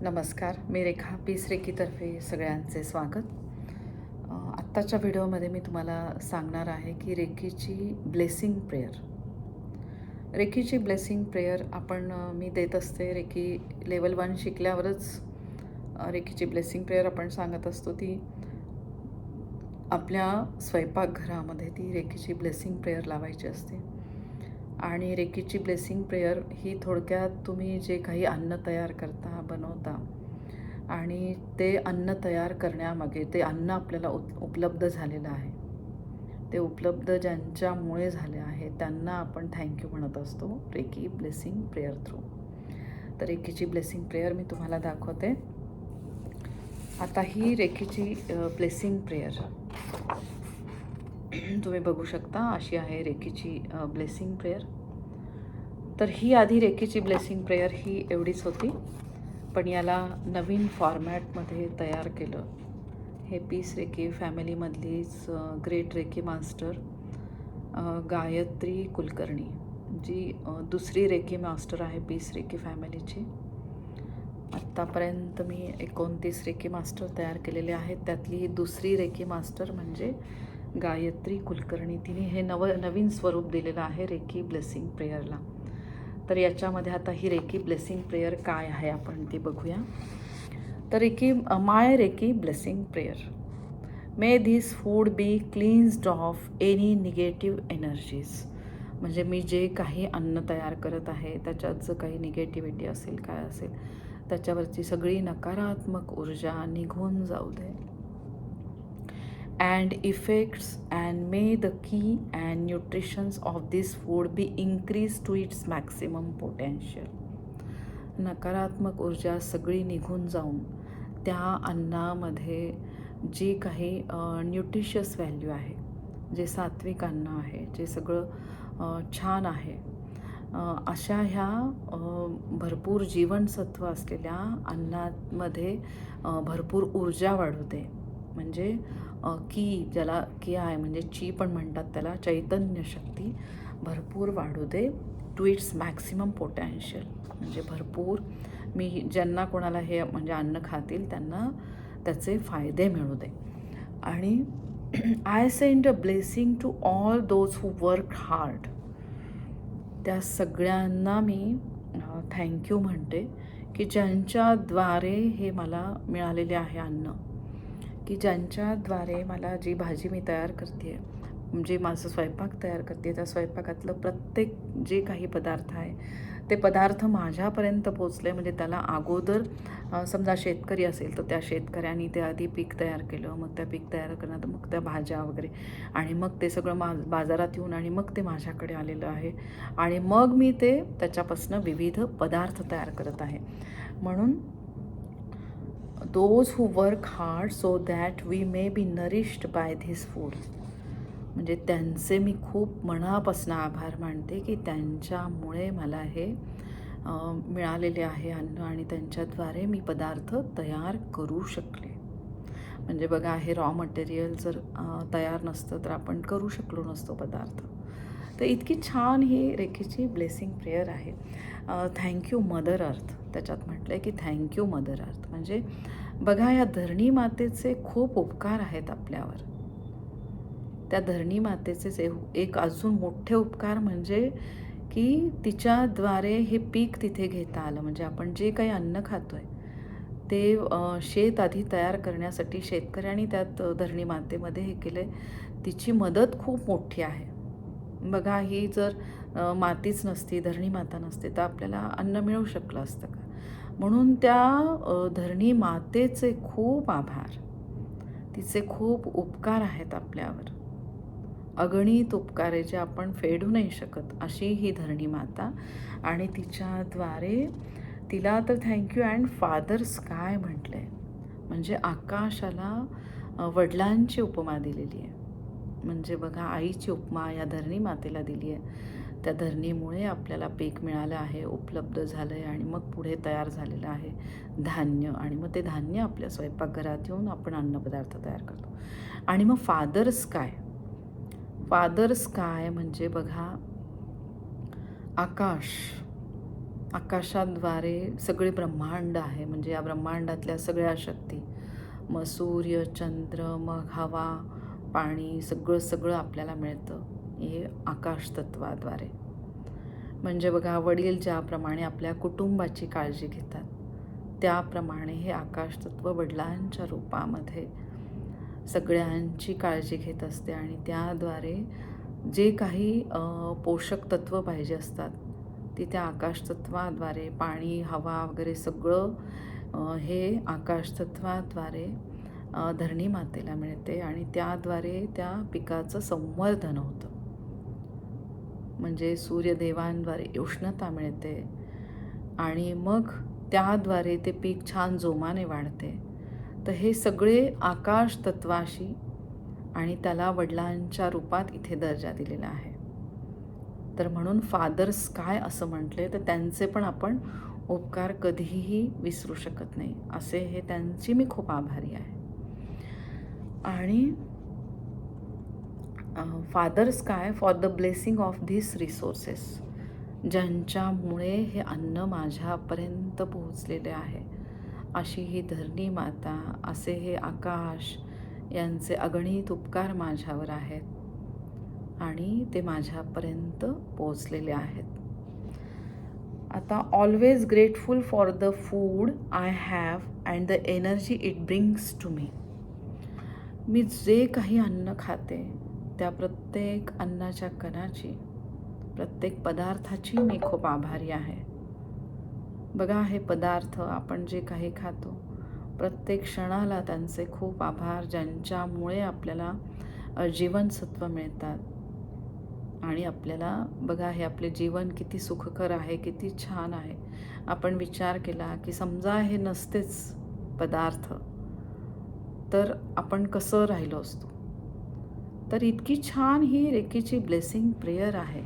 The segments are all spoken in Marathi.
नमस्कार, मी रेखा पीस रेकीतर्फे सगळ्यांचे स्वागत. आत्ताच्या व्हिडिओमध्ये मी तुम्हाला सांगणार आहे की रेकीची ब्लेसिंग प्रेयर. रेकीची ब्लेसिंग प्रेयर मी देत असते. रेकी लेवल 1 शिकल्यावरच रेकीची ब्लेसिंग प्रेयर आपण सांगत असतो. ती आपल्या स्वयंपाकघरामध्ये ती रेकीची ब्लेसिंग प्रेयर लावायची असते. आणि रेकीची ब्लेसिंग प्रेयर ही थोडक्यात तुम्ही जे काही अन्न तयार करता, बनवता आणि ते अन्न तयार करण्यामागे ते अन्न आपल्याला उपलब्ध झालेलं आहे, ते उपलब्ध ज्यांच्यामुळे झाले आहे त्यांना आपण थँक्यू म्हणत असतो रेकी ब्लेसिंग प्रेयर थ्रू. तर रेकीची ब्लेसिंग प्रेयर मी तुम्हाला दाखवते. आता ही रेकीची ब्लेसिंग प्रेयर तुम्ही बघू शकता. अशी आहे रेकीची ब्लेसिंग प्रेयर. तर ही आधी रेकीची ब्लेसिंग प्रेयर ही एवढीच होती, पण याला नवीन फॉर्मॅटमध्ये तयार केलं. हे पीस रेकी फॅमिलीमधलीच great reiki master Gayatri Kulkarni, जी दुसरी रेकी मास्टर आहे पीस रेकी फॅमिलीची. आत्तापर्यंत मी 29 रेकी मास्टर तयार केलेले आहेत. त्यातली ही दुसरी रेकी मास्टर म्हणजे गायत्री कुलकर्णी. तिने हे नवीन स्वरूप दिलेलं आहे रेकी ब्लेसिंग प्रेयरला. तर याच्यामध्ये आता ही रेकी ब्लेसिंग प्रेयर काय आहे आपण ते बघूया. तर my reiki blessing prayer. May this food be cleansed of any negative energies. म्हणजे मी जे काही अन्न तयार करत आहे त्याच्यात जर काही निगेटिव्हिटी असेल, काय असेल, त्याच्यावरची सगळी नकारात्मक ऊर्जा निघून जाऊ दे. And effects, and may the key and nutritions of this food be increased to its maximum potential. नकारात्मक ऊर्जा सगळी निघून जाऊन त्या अन्नामध्ये जी काही न्यूट्रिशियस व्हॅल्यू आहे, जे सात्विक अन्न आहे, जे सगळं छान आहे, अशा ह्या भरपूर जीवनसत्व असलेल्या अन्नामध्ये भरपूर ऊर्जा वाढवते. म्हणजे ज्याला की आहे म्हणजे ची पण म्हणतात त्याला, चैतन्य शक्ती भरपूर वाढू दे टू इट्स मॅक्सिमम पोटॅन्शियल. म्हणजे भरपूर ज्यांना कोणाला हे म्हणजे अन्न खातील त्यांना त्याचे फायदे मिळू दे. आणि I send a blessing to all those who work hard. त्या सगळ्यांना मी थँक्यू म्हणते की ज्यांच्याद्वारे हे मला मिळालेले आहे अन्न, की ज्यांच्याद्वारे मला जी भाजी मी तयार करते आहे, म्हणजे माझं स्वयंपाक तयार करते, त्या स्वयंपाकातलं प्रत्येक जे काही पदार्थ आहे ते पदार्थ माझ्यापर्यंत पोचले. म्हणजे त्याला अगोदर समजा शेतकरी असेल तर त्या शेतकऱ्यांनी ते आधी पीक तयार केलं, मग त्या पीक तयार करण्यात मग त्या भाज्या वगैरे, आणि मग ते सगळं बाजारात येऊन आणि मग ते माझ्याकडे आलेलं आहे, आणि मग मी ते त्याच्यापासून विविध पदार्थ तयार करत आहे. म्हणून those who work hard so that we may be nourished by this food. म्हणजे त्यांचे मी खूप मनापासून आभार मानते की त्यांच्यामुळे मला हे मिळालेले आहे अन्न, आणि त्यांच्याद्वारे मी पदार्थ तयार करू शकले. म्हणजे बघा, हे रॉ मटेरियल जर तयार नसतं तर आपण करू शकलो नसतो पदार्थ. तर इतकी छान ही रेकीची ब्लेसिंग प्रेयर आहे. Thank you mother earth. त्याच्यात म्हटलं आहे की थँक्यू मदर अर्थ. म्हणजे बघा, या धरणी मातेचे खूप उपकार आहेत आपल्यावर. त्या धरणी मातेचे एक अजून मोठे उपकार म्हणजे की तिच्याद्वारे हे पीक तिथे घेता आलं. म्हणजे आपण जे काही अन्न खातोय ते शेत आधी तयार करण्यासाठी शेतकऱ्यांनी त्यात धरणी मातेमध्ये हे केले. तिची मदत खूप मोठी आहे. बघा, ही जर मातीच नसती, धरणी माता नसते, तर आपल्याला अन्न मिळू शकलं असतं का? म्हणून त्या धरणी मातेचे खूप आभार. तिचे खूप उपकार आहेत आपल्यावर, अगणित उपकार आहे जे आपण फेडू नाही शकत, अशी ही धरणी माता. आणि तिच्याद्वारे तिला तर थँक्यू. अँड फादर स्काय म्हटलं आहे. म्हणजे आकाशाला वडिलांची उपमा दिलेली आहे. म्हणजे बघा, आईची उपमा या धरणी मातेला दिली आहे. त्या धरणीमुळे आपल्याला पीक मिळालं आहे, उपलब्ध झालं आहे, आणि मग पुढे तयार झालेलं आहे धान्य, आणि मग ते धान्य आपल्या स्वयंपाकघरात येऊन आपण अन्नपदार्थ तयार करतो. आणि मग फादर स्काय. फादर स्काय म्हणजे बघा, आकाश. आकाशाद्वारे सगळे ब्रह्मांड आहे, म्हणजे या ब्रह्मांडातल्या सगळ्या शक्ती, मग सूर्य, चंद्र, मग हवा, पाणी, सगळं सगळं आपल्याला मिळतं हे आकाश तत्वाद्वारे. म्हणजे बघा, वडील ज्याप्रमाणे आपल्या कुटुंबाची काळजी घेतात, त्याप्रमाणे हे आकाश तत्व वडिलांच्या रूपामध्ये सगळ्यांची काळजी घेत असते आणि त्याद्वारे जे काही पोषक तत्व पाहिजे असतात ती त्या आकाशतत्वाद्वारे, पाणी, हवा वगैरे सगळं हे आकाशतत्वाद्वारे धरणी मातेला मिळते आणि त्याद्वारे त्या पिकाचं संवर्धन होतं. म्हणजे सूर्यदेवांद्वारे उष्णता मिळते आणि मग त्याद्वारे ते पीक छान जोमाने वाढते. तर हे सगळे आकाश तत्वाशी आणि त्याला वडिलांच्या रूपात इथे दर्जा दिलेला आहे. तर म्हणून फादर्स काय असं म्हटले, तर त्यांचे पण आपण उपकार कधीही विसरू शकत नाही. असे हे त्यांची मी खूप आभारी आहे. आणि फादर्स काय, for the blessing of this resources, ज्यांच्यामुळे हे अन्न माझ्यापर्यंत पोहोचलेले आहे. अशी ही धरणी माता, असे हे आकाश, यांचे अगणित उपकार माझ्यावर आहेत आणि ते माझ्यापर्यंत पोहोचलेले आहेत. आता always grateful for the food I have and the energy it brings to me. मी जे काही अन्न खाते त्या प्रत्येक अन्नाच्या कणाची, प्रत्येक पदार्थाची मी खूप आभारी आहे. बघा, हे पदार्थ आपण जे काही खातो प्रत्येक क्षणाला त्यांचे खूप आभार, ज्यांच्यामुळे आपल्याला जीवनसत्व मिळतात आणि आपल्याला बघा हे आपले जीवन किती सुखकर आहे, किती छान आहे. आपण विचार केला की समजा हे नसतेच पदार्थ तर आपण कसं राहिलो असतो. तर इतकी छान ही रेकीची ब्लेसिंग प्रेयर आहे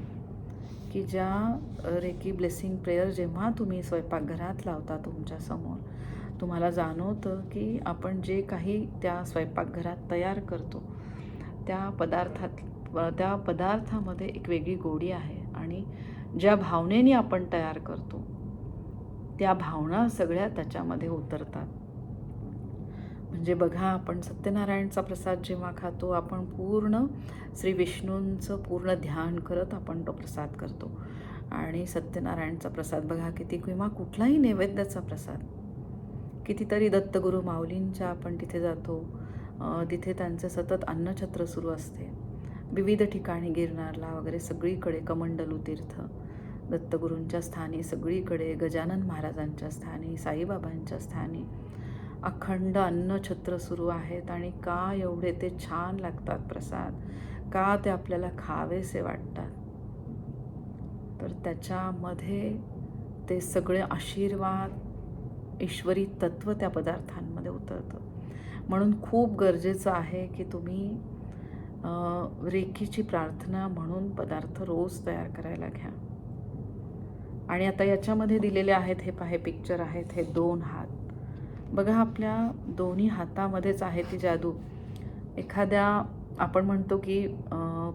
की ज्या रेकी ब्लेसिंग प्रेयर जेव्हा तुम्ही स्वयंपाकघरात लावता तुमच्यासमोर, तुम्हाला जाणवतं की आपण जे काही त्या स्वयंपाकघरात तयार करतो त्या पदार्थामध्ये एक वेगळी गोडी आहे आणि ज्या भावनेने आपण तयार करतो त्या भावना सगळ्या त्याच्यामध्ये उतरतात. म्हणजे बघा, आपण सत्यनारायणचा प्रसाद जेव्हा खातो आपण पूर्ण श्री विष्णूंचं पूर्ण ध्यान करत आपण तो प्रसाद करतो. आणि सत्यनारायणचा प्रसाद बघा किती, किंवा कुठलाही नैवेद्याचा प्रसाद, कितीतरी दत्तगुरू माऊलींच्या आपण तिथे जातो, तिथे त्यांचे सतत अन्नछत्र सुरू असते. विविध ठिकाणी गिरनारला वगैरे सगळीकडे, कमंडलू तीर्थ, दत्तगुरूंच्या स्थानी सगळीकडे, गजानन महाराजांच्या स्थानी, साईबाबांच्या स्थानी अखंड अन्नछत्र सुरू आहेत. आणि का एवढे ते छान लागतात प्रसाद, का ते आपल्याला खावेसे वाटतात, तर त्याच्यामध्ये ते सगळे आशीर्वाद, ईश्वरी तत्व त्या पदार्थांमध्ये उतरतं. म्हणून खूप गरजेचं आहे की तुम्ही रेकीची प्रार्थना म्हणून पदार्थ रोज तयार करायला घ्या. आणि आता याच्यामध्ये दिलेले आहेत, हे पहा, पिक्चर आहेत, हे 2 हात बघा, आपल्या दोन्ही हातामध्येच आहे ती जादू. एखाद्या आपण म्हणतो की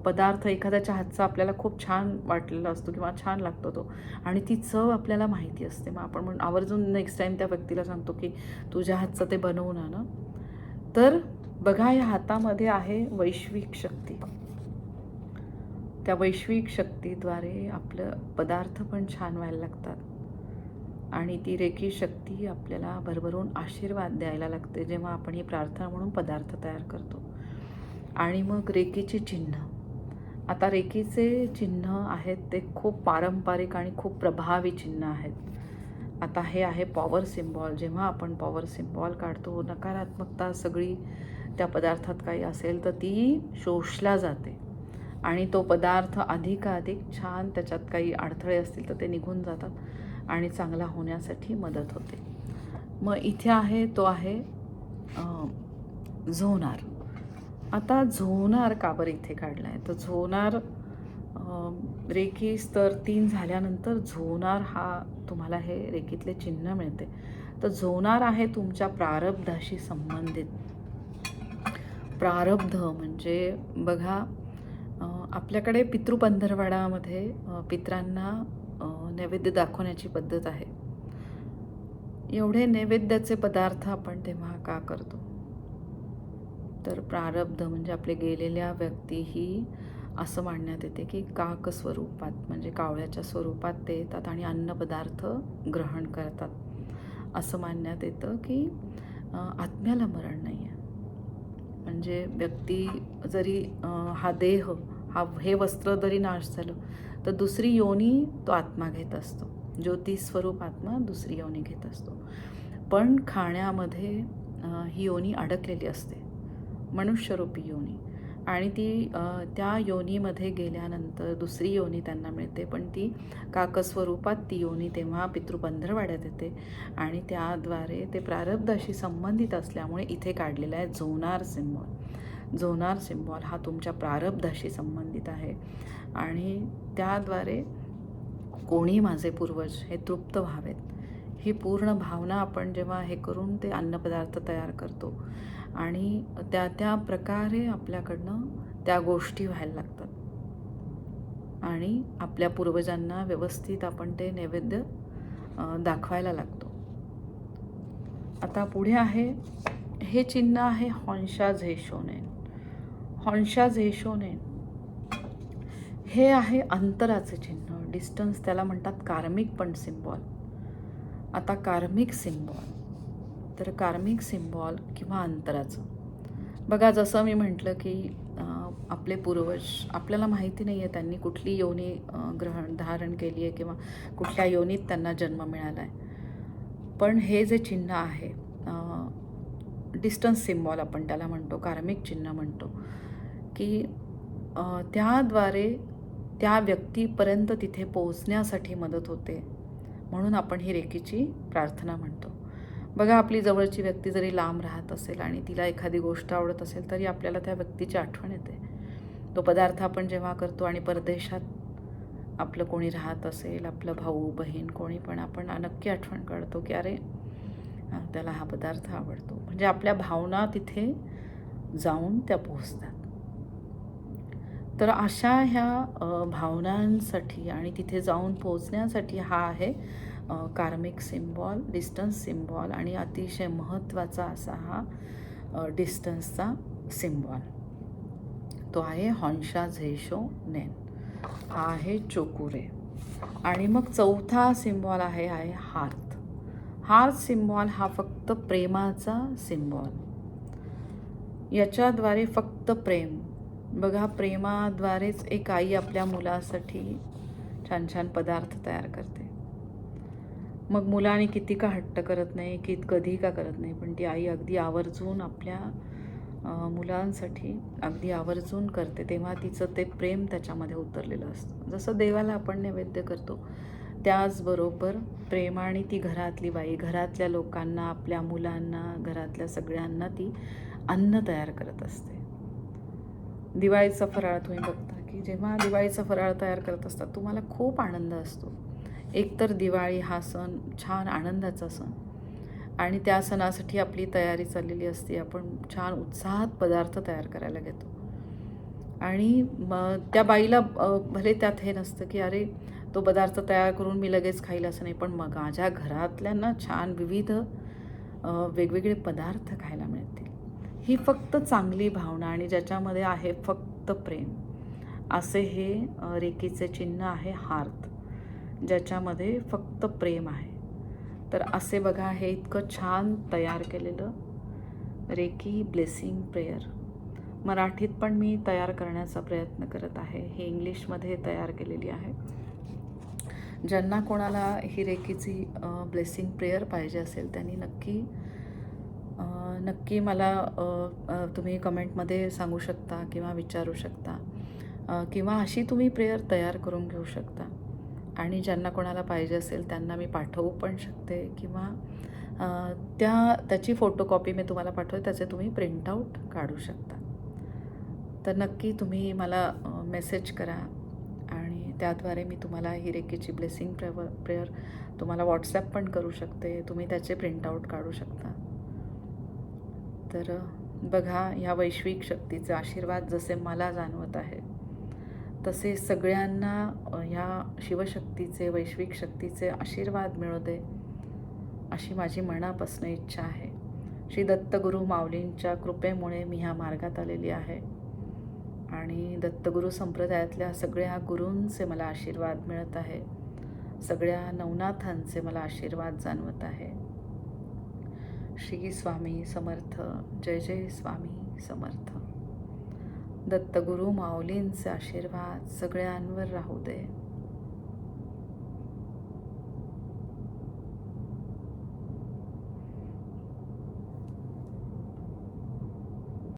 पदार्थ एखाद्याच्या हातचा आपल्याला खूप छान वाटलेला असतो किंवा छान लागतो तो, आणि ती चव आपल्याला माहिती असते. मग आपण आवर्जून नेक्स्ट टाईम त्या व्यक्तीला सांगतो की तुझ्या हातचं ते बनवून आण. तर बघा, या हातामध्ये आहे वैश्विक शक्ती. त्या वैश्विक शक्तीद्वारे आपलं पदार्थ पण छान व्हायला लागतात आणि ती रेकी शक्ती आपल्याला भरभरून आशीर्वाद द्यायला लागते जेव्हा आपण ही प्रार्थना म्हणून पदार्थ तयार करतो. आणि मग रेकीची चिन्ह, आता रेकीचे चिन्ह आहेत ते खूप पारंपरिक आणि खूप प्रभावी चिन्ह आहेत. आता हे आहे पॉवर सिम्बॉल. जेव्हा आपण पॉवर सिम्बॉल काढतो, नकारात्मकता सगळी त्या पदार्थात काही असेल तर ती शोषल्या जाते आणि तो पदार्थ अधिकाधिक छान, त्याच्यात काही अडथळे असतील तर ते निघून जातात आणि चांगला होण्यासाठी मदत होते. मग इथे आहे तो आहे झोनार. आता झोनार का बरं इथे काढला आहे, तर झोनार रेकी स्तर 3 झाल्यानंतर झोनार हा तुम्हाला हे रेकीतले चिन्ह मिळते. तर झोनार आहे तुमच्या प्रारब्धाशी संबंधित. प्रारब्ध म्हणजे बघा, आपल्याकडे पितृपंधरवाडामध्ये पितरांना नैवेद्य दाखवण्याची पद्धत आहे. एवढे नैवेद्याचे पदार्थ आपण तेव्हा का करतो? तर प्रारब्ध म्हणजे आपले गेलेल्या व्यक्तीही असं मानण्यात येते की काक स्वरूपात म्हणजे कावळ्याच्या स्वरूपात ते येतात आणि अन्नपदार्थ ग्रहण करतात. असं मानण्यात येतं की आत्म्याला मरण नाही आहे. म्हणजे व्यक्ती जरी हा देह हे वस्त्र जरी नाश झालं तर दुसरी योनी तो आत्मा घेत असतो. ज्योती स्वरूप आत्मा दुसरी योनी घेत असतो. पण खाण्यामध्ये ही योनी अडकलेली असते, मनुष्यरूपी योनी, आणि ती त्या योनीमध्ये गेल्यानंतर दुसरी योनी त्यांना मिळते. पण ती काकस्वरूपात ती योनी तेव्हा पितृपंधरवाड्यात येते आणि त्याद्वारे ते प्रारब्धाशी संबंधित असल्यामुळे इथे काढलेला आहे झोनार सिम्बॉल. झोनार सिम्बॉल हा तुमच्या प्रारब्धाशी संबंधित आहे आणि त्याद्वारे कोणी माझे पूर्वज हे तृप्त व्हावेत ही पूर्ण भावना आपण जेव्हा हे करून ते अन्नपदार्थ तयार करतो आणि त्या प्रकारे आपल्याकडनं त्या गोष्टी व्हायला लागतात आणि आपल्या पूर्वजांना व्यवस्थित आपण ते नैवेद्य दाखवायला लागतो. आता पुढे आहे, हे चिन्ह आहे हॉन्शा झेशोनेन. हॉन्शा झेशोनेन हे आहे अंतराचे चिन्ह, डिस्टन्स, त्याला म्हणतात कार्मिक पण सिम्बॉल. आता कार्मिक सिम्बॉल, तर कार्मिक सिम्बॉल किंवा अंतराचं बघा, जसं मी म्हटलं की आपले पूर्वज आपल्याला माहिती नाही आहे त्यांनी कुठली योनी धारण केली आहे किंवा कुठल्या योनीत त्यांना जन्म मिळाला आहे. पण हे जे चिन्ह आहे डिस्टन्स सिम्बॉल आपण त्याला म्हणतो, कार्मिक चिन्ह म्हणतो, की त्याद्वारे त्या व्यक्तीपर्यंत तिथे पोहोचण्यासाठी मदत होते. म्हणून आपण ही रेकीची प्रार्थना म्हणतो. बघा, आपली जवळची व्यक्ती जरी लांब राहत असेल आणि तिला एखादी गोष्ट आवडत असेल तरी आपल्याला त्या व्यक्तीची आठवण येते. तो पदार्थ आपण जेव्हा करतो आणि परदेशात आपलं कोणी राहत असेल, आपलं भाऊ बहीण कोणी पण, आपण नक्की आठवण काढतो की अरे त्याला हा पदार्थ आवडतो. म्हणजे आपल्या भावना तिथे जाऊन त्या पोहोचतात. तर अशा ह्या भावनांसाठी आणि तिथे जाऊन पोहोचण्यासाठी हा आहे कार्मिक सिम्बॉल, डिस्टन्स सिम्बॉल, आणि अतिशय महत्त्वाचा असा हा डिस्टन्सचा सिम्बॉल. तो आहे हॉन्शा झेशोनेन, हा आहे चोकुरे. आणि मग चौथा सिम्बॉल आहे हार्थ. हार्थ सिम्बॉल हा फक्त प्रेमाचा सिम्बॉल. याच्याद्वारे फक्त प्रेम, बघा, प्रेमाद्वारेच एक आई आपल्या मुलासाठी छान छान पदार्थ तयार करते. मग मुलाने किती का हट्ट करत नाही, कधी का करत नाही, पण ती आई अगदी आवर्जून आपल्या मुलांसाठी अगदी आवर्जून करते. तेव्हा तिचं ते प्रेम त्याच्यामध्ये उतरलेलं असतं. जसं देवाला आपण नैवेद्य करतो त्याचबरोबर प्रेमाने ती घरातली बाई घरातल्या लोकांना, आपल्या मुलांना, घरातल्या सगळ्यांना ती अन्न तयार करत असते. दिवाळीचा फराळ तुम्ही बघता की जेव्हा दिवाळीचा फराळ तयार करत असतात तुम्हाला खूप आनंद असतो. एकतर दिवाळी हा सण छान आनंदाचा सण आणि त्या सणासाठी आपली तयारी चाललेली असते. आपण छान उत्साहात पदार्थ तयार करायला घेतो आणि त्या बाईला भले त्यात हे नसतं की अरे तो पदार्थ तयार करून मी लगेच खाईल असं नाही, पण मग माझ्या घरातल्यांना छान विविध वेगवेगळे पदार्थ खायला मिळतील. ही फक्त चांगली भावना आणि ज्याच्यामध्ये आहे फक्त प्रेम, असे हे रेकीचे चिन्ह आहे हार्थ, ज्याच्यामध्ये फक्त प्रेम आहे. तर असे बघा, हे इतकं छान तयार केलेलं रेकी ब्लेसिंग प्रेयर मराठीत पण मी तयार करण्याचा प्रयत्न करत आहे. ही इंग्लिशमध्ये तयार केलेली आहे. ज्यांना कोणाला ही रेकीची ब्लेसिंग प्रेयर पाहिजे असेल त्यांनी नक्की मला तुम्ही कमेंटमध्ये सांगू शकता किंवा विचारू शकता किंवा अशी तुम्ही प्रेयर तयार करून घेऊ शकता. आणि ज्यांना कोणाला पाहिजे असेल त्यांना मी पाठवू पण शकते किंवा त्याची फोटोकॉपी मी तुम्हाला पाठवते, त्याचे तुम्ही प्रिंटआउट काढू शकता. तर नक्की तुम्ही मला मेसेज करा आणि त्याद्वारे मी तुम्हाला ही रेकीची ब्लेसिंग प्रेयर तुम्हाला व्हॉट्सॲप पण करू शकते. तुम्ही त्याचे प्रिंटआउट काढू शकता. तर बघा, ह्या वैश्विक शक्तीचे आशीर्वाद जसे मला जाणवत आहे तसे सगळ्यांना ह्या शिवशक्तीचे, वैश्विक शक्तीचे आशीर्वाद मिळू दे, अशी माझी मनापासून इच्छा आहे. श्री दत्तगुरू माऊलींच्या कृपेमुळे मी ह्या मार्गात आलेली आहे आणि दत्तगुरू संप्रदायातल्या सगळ्या गुरूंचे मला आशीर्वाद मिळत आहे. सगळ्या नवनाथांचे मला आशीर्वाद जाणवत आहे. श्री स्वामी समर्थ. जय जय स्वामी समर्थ. दत्तगुरू माऊलींचे आशीर्वाद सगळ्यांवर राहू दे.